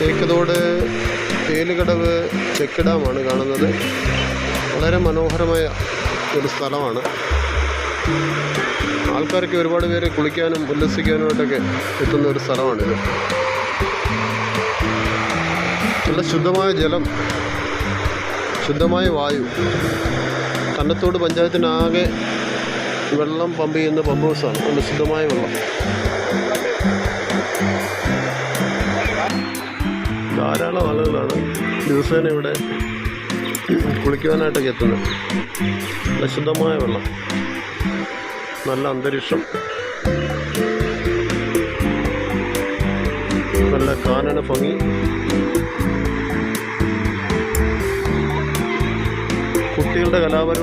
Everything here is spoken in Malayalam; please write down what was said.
തേക്കതോട് തേലുകടവ് ചെക്ക് ഡാമാണ് കാണുന്നത്. വളരെ മനോഹരമായ ഒരു സ്ഥലമാണ്. ആൾക്കാരൊക്കെ ഒരുപാട് പേര് കുളിക്കാനും ഉല്ലസിക്കാനുമായിട്ടൊക്കെ എത്തുന്ന ഒരു സ്ഥലമാണിത്. നല്ല ശുദ്ധമായ ജലം, ശുദ്ധമായ വായു. കന്നത്തോട് പഞ്ചായത്തിനാകെ വെള്ളം പമ്പ് ചെയ്യുന്ന പമ്പ് ഹൗസാണ്. നല്ല ശുദ്ധമായ വെള്ളം. ധാരാളം ആളുകളാണ് ദിവസേന ഇവിടെ കുളിക്കുവാനായിട്ടൊക്കെ എത്തുന്നത്. നല്ല ശുദ്ധമായ വെള്ളം, നല്ല അന്തരീക്ഷം, നല്ല കാനന ഭംഗി. കുട്ടികളുടെ കലാപരിപാടി